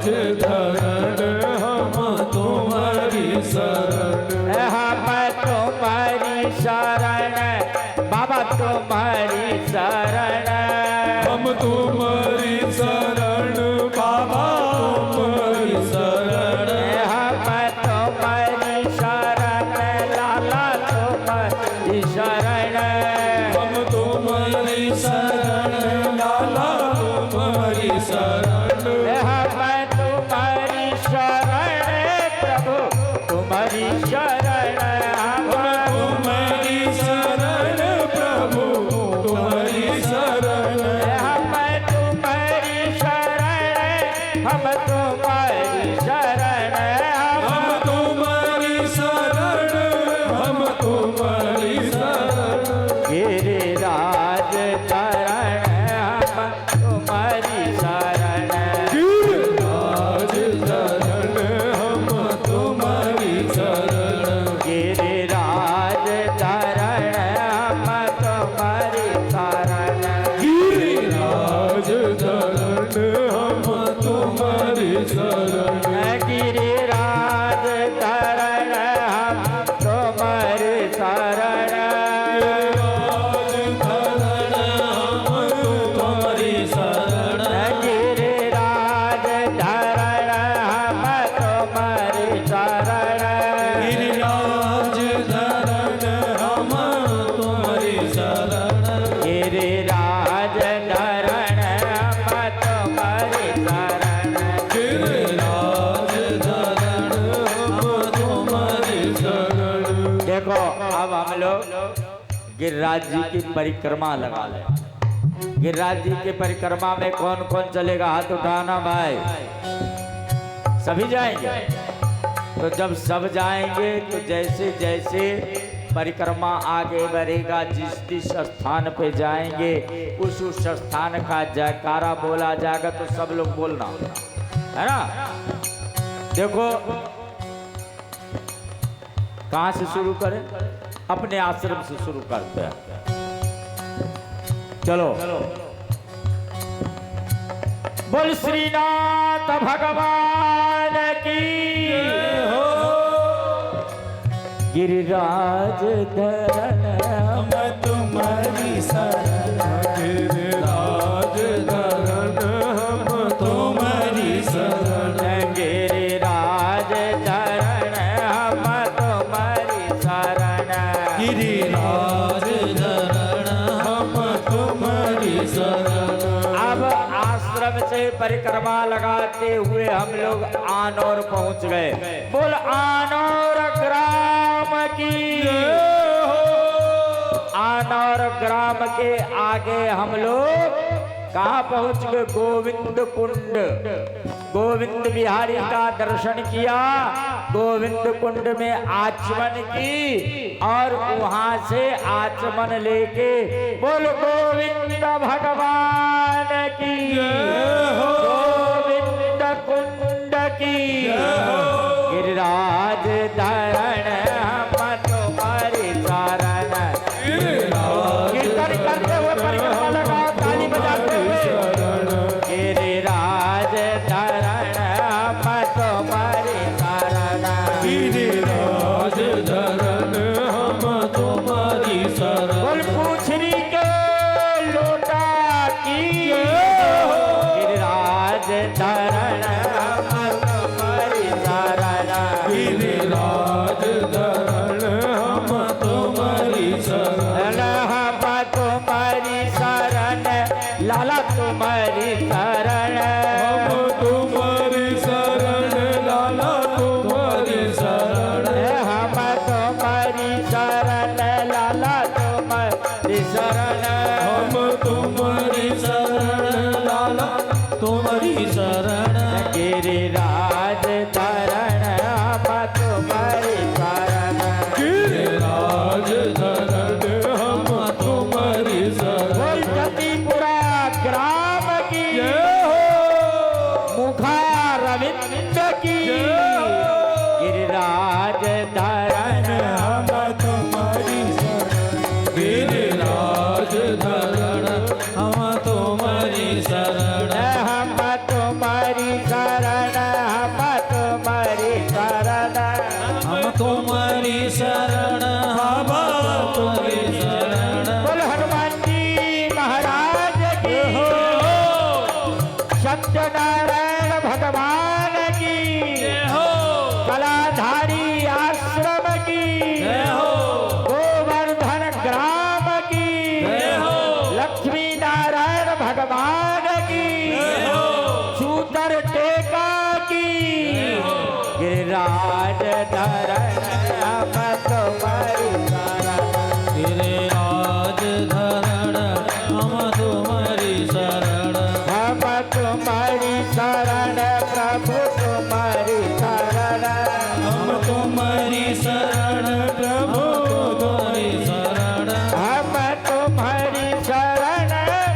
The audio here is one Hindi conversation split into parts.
धरण हम तुम्हारी शरण, हम तुम्हारी शरण बाबा तुम्हारी शरण, हम तुम्हारी शरण बाबा तुम्हारी शरण, हम तुम्हारी शरण लाला तुम्हारी शरण, हम तुम्हारी शरण लाला तुम्हारी शरण, हम तुम्हारी शरण प्रभु तुम्हारी शरण, हम तुम्हारी शरण प्रभु तुम्हारी शरण, हम तुम्हारी शरण, हम तुम्हारी शरण, हम तुम्हारी शरण, हम तुम्हारी शरण, गिरिराज चरण हम तुम्हारी शरण, गिरिराज चरण हम तुम्हारी शरण, गिरिराज चरण हम तुम्हारी शरण, गिरिराज चरण हम तुम्हारी शरण, गिरिराज चरण हम तुम्हारी शरण, गिरिराज चरण हम तुम्हारी शरण, गिरिराज धरण हम तुम्हारी शरण, गिरिराज धरण हम तुम्हारी शरण, गिरिराज धरण गिरिराज धरण हम तुम्हारी शरण। देखो अब हम लोग गिरिराज जी की परिक्रमा लगा ले। गिरिराज जी की परिक्रमा में कौन कौन चलेगा हाथ उठाना भाई। सभी जाएंगे। तो जब सब जाएंगे तो जैसे जैसे परिक्रमा आगे बढ़ेगा जिस जिस स्थान पे जाएंगे उस स्थान का जयकारा बोला जाएगा तो सब लोग बोलना है ना। देखो कहाँ से शुरू करें, अपने आश्रम से शुरू करते हैं। चलो बोल श्रीनाथ भगवान की हो। गिरिराज धरण हम तुम्हारी शरण, गिरिराज धरण हम तुम्हारी शरण, गिरिराज धरण हम तुम्हारी शरण, गिरिराज धरण हम तुम्हारी शरण। अब आश्रम से परिक्रमा लगाते हुए हम लोग आनौर पहुंच गए। बोल आनौर ग्राम की। आनौर ग्राम के आगे हम लोग कहाँ पहुंच गए, गोविंद कुंड। गोविंद बिहारी का दर्शन किया, गोविंद कुंड में आचमन की और वहां से आचमन लेके बोल गोविंद भगवान की, गोविंद कुंड की। गिरिराज धरण हम तुम्हारी शरण, कीर्तन करते हुए परिक्रमा लगाओ, ताली बजाते हुए। गिरिराज धरण हम तुम्हारी शरण, गिरिराज धरण हम तुम्हारी शरण। बोल पूछरी के लोटा की। गिरिराज धरण हम तुम्हारी शरण, गिरिराज धरण हम तुम्हारी शरण, हम तुम्हारी शरण लाला तुम्हारी शरण, हम तुम्हारी शरण लाला तुम्हारी शरण, हम तुम्हारी शरण लाला तुम्हारी शरण, हम तुम्हारी शरण लाला तुम्हारी शरण। गिरिराज धरण हम तुम्हारी शरण, गिरिराज धरण हम तुम्हारी शरण। बोल जतिपुरा ग्राम की, मुखा रविंद की। गिरिराज धरण हम तुम्हारी शरण, गिरिराज धरण हम तुम्हारी शरण, हम तुम्हारी शरण हम तुम्हारी शरण हम तुम्हारी शरण बाबा तुम्हारी शरण बोल हनुमान जी महाराज की हो सत्यनारायण भगवान की हो कलाधारी आश्रम की जय हो गोवर्धन ग्राम की हो लक्ष्मी नारायण भगवान की हो शूटर टेका की गिरिराज धरण हम तुम्हारी शरण गिरिराज धरण हम तुम्हारी शरण हम तुम्हारी शरण प्रभु तुम्हारी शरण हम तुम्हारी शरण प्रभु तुम्हारी शरण हम तुम्हारी शरण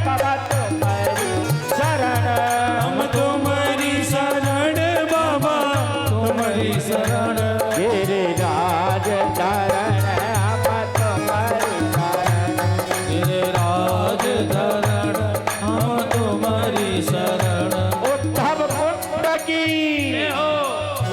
बाबा तुम्हारी शरण हम तुम्हारी शरण बाबा तुम्हारी शरण गिरिराज धरण हम तुम्हारी शरण गिरिराज धरण हम तुम्हारी शरण उद्धव कुंड की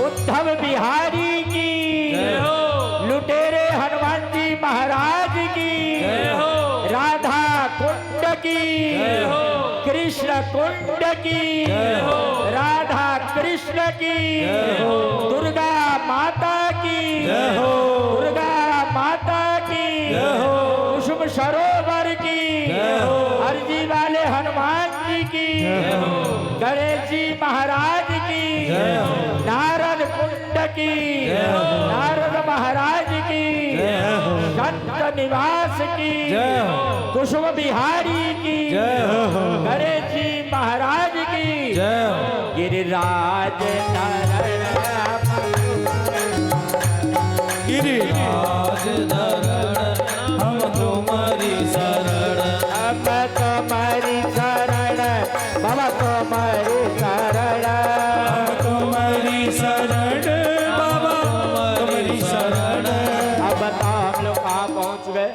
उद्धव बिहारी की जय हो लुटेरे हनुमान जी महाराज की जय हो राधा कुंड की जय हो कृष्ण कुंड की जय हो राधा कृष्ण की जय हो दुर्गा माता की जय हो दुर्गा माता की जय हो कुसुम सरोवर की जय हो अर्जी वाले हनुमान जी की जय हो गणेश जी महाराज की जय हो नारद कुंड की जय हो नारद महाराज की जय हो संत निवास की जय हो कुसुम बिहारी की जय हो गणेश जी महाराज की जय हो गिरिराज धरण गिरिराज धरण हम तुम्हारी शरण हम तुम्हारी शरण बाबा तुम्हारी शरण हम तुम्हारी शरण बाबा तुम्हारी शरण अब बताओ हम लोग कहाँ पहुंच गए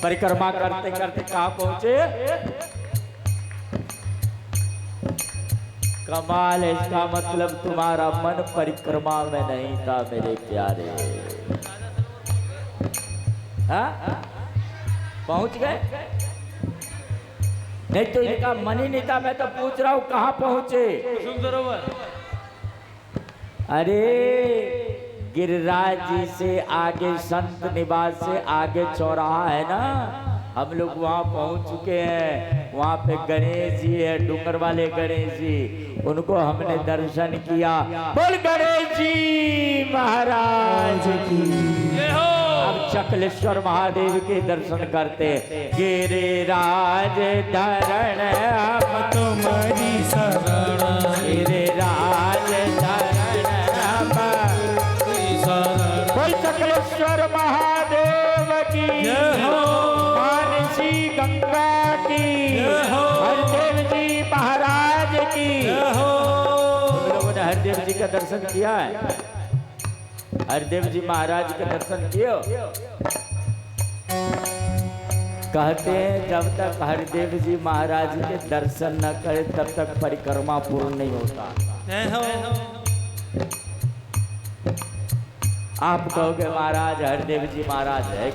परिक्रमा करते करते कहाँ पहुंचे कमाल है इसका मतलब तुम्हारा मन परिक्रमा में नहीं था मेरे प्यारे हाँ? पहुंच गए नहीं तो इनका मन ही नहीं था मैं तो पूछ रहा हूं कहाँ पहुंचे अरे गिरिराज जी से आगे संत निवास से आगे चौराहा है ना हम लोग वहाँ पहुँच चुके हैं वहाँ पे गणेश जी है डूंगर वाले गणेश जी उनको हमने दर्शन किया बोल गणेश जी महाराज की अब चकलेश्वर महादेव के दर्शन करते गिरिराज धरण हम तुम्हारी शरण गिरिराज धरण हम शरण बोल चकलेश्वर महादेव की जय हो मानसी गंगा की जय हो हरदेव जी महाराज की जय हो तुम लोगों ने हरदेव जी का दर्शन किया है हरदेव जी महाराज का दर्शन किए कहते हैं जब तक हरदेव जी महाराज के दर्शन न करे तब तक परिक्रमा पूर्ण नहीं होता जय हो आप कहोगे महाराज हरदेव जी महाराज है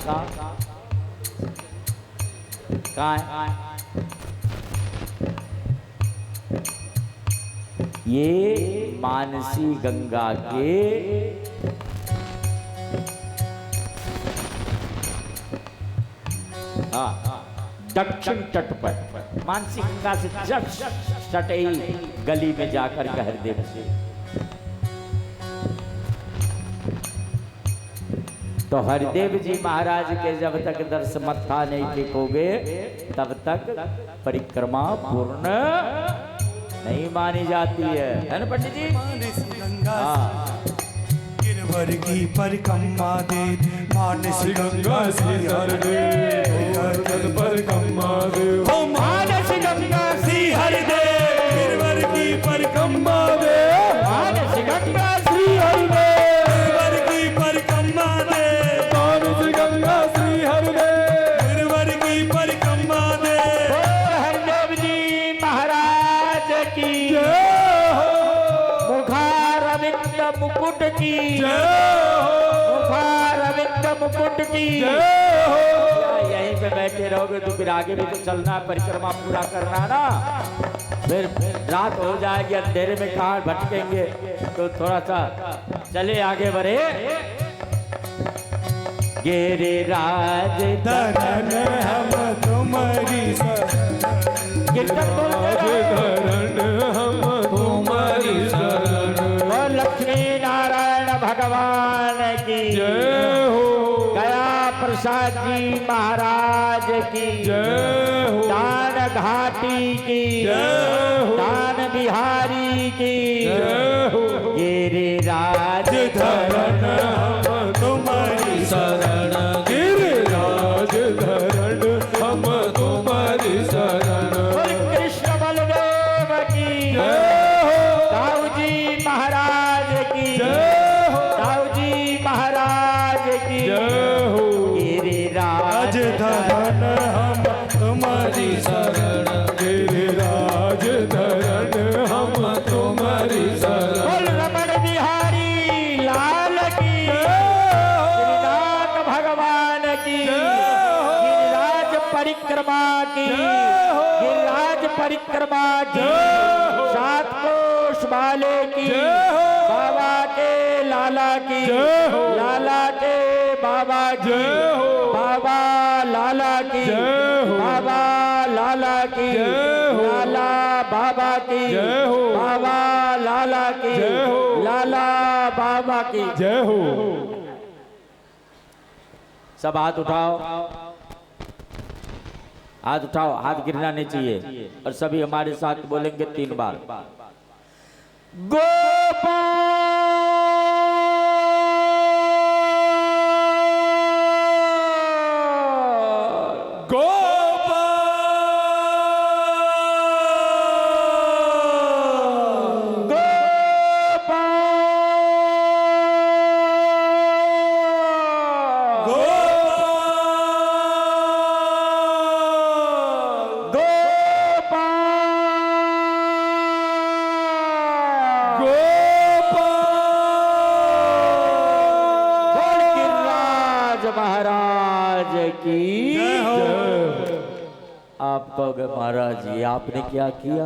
कहाँ है ये मानसी गंगा के दक्षिण तट पर मानसी गंगा से जस्ट सटई गली में जाकर के हरदेव से तो हरदेव जी महाराज के जब तक दर्शन मत्था नहीं टेकोगे तब तक परिक्रमा पूर्ण नहीं मानी जाती है ना पंडित जी हाँ गिरवर की परिक्रमा दे मानस गंगा से हर दे परिक्रमा दे ओ मानस गंगा सी हर दे गिरवर की परिक्रमा दे मानस गंगा श्री हरि दे गिरवर की परिक्रमा दे मानस गंगा श्री हर दे गिरवर की परिक्रमा दे हरदेव जी महाराज की जय मुकुट की, जय हो मुखारविंद मुकुट की। जय हो यहीं पे बैठे रहोगे तो फिर आगे भी तो चलना है, परिक्रमा पूरा करना ना। फिर रात हो जाएगी, अंधेरे में कहाँ भटकेंगे, तो थोड़ा सा चले आगे बढ़े। गिरिराज धरन हम तुम्हारी कीर्तन बोलते धरण हम तुम्हारी शरण। और लक्ष्मी नारायण भगवान की जय हो गया प्रसाद जी महाराज की जय हो दान घाटी की जय हो दान बिहारी की जय हो गिरिराज धरन हम तुम्हारी शरण। गिरिराज धरण हम तुम्हारी शरण। और कृष्ण बलदेव की जय हो दाऊ जी महाराज की जय हो दाऊ जी महाराज की जय हो गिरिराज धरन हम तुम्हारी शरण। गिरिराज धरण हम तुम्हारी शरण। बोल रमण बिहारी लाल की गिरिनाथ भगवान की गिरिराज परिक्रमा की गिरिराज परिक्रमा की सात कोष वाले की बाबा के लाला की लाला के बाबा की बाबा लाला की बाबा लाला की लाला बाबा की बाबा लाला की लाला बाबा की जय हो सब हाथ उठाओ, हाथ उठाओ, हाथ गिरना नहीं चाहिए। और सभी हमारे साथ बोलेंगे 3 बार। गोपाल महाराज की। आप कहोगे महाराज जी आपने क्या किया?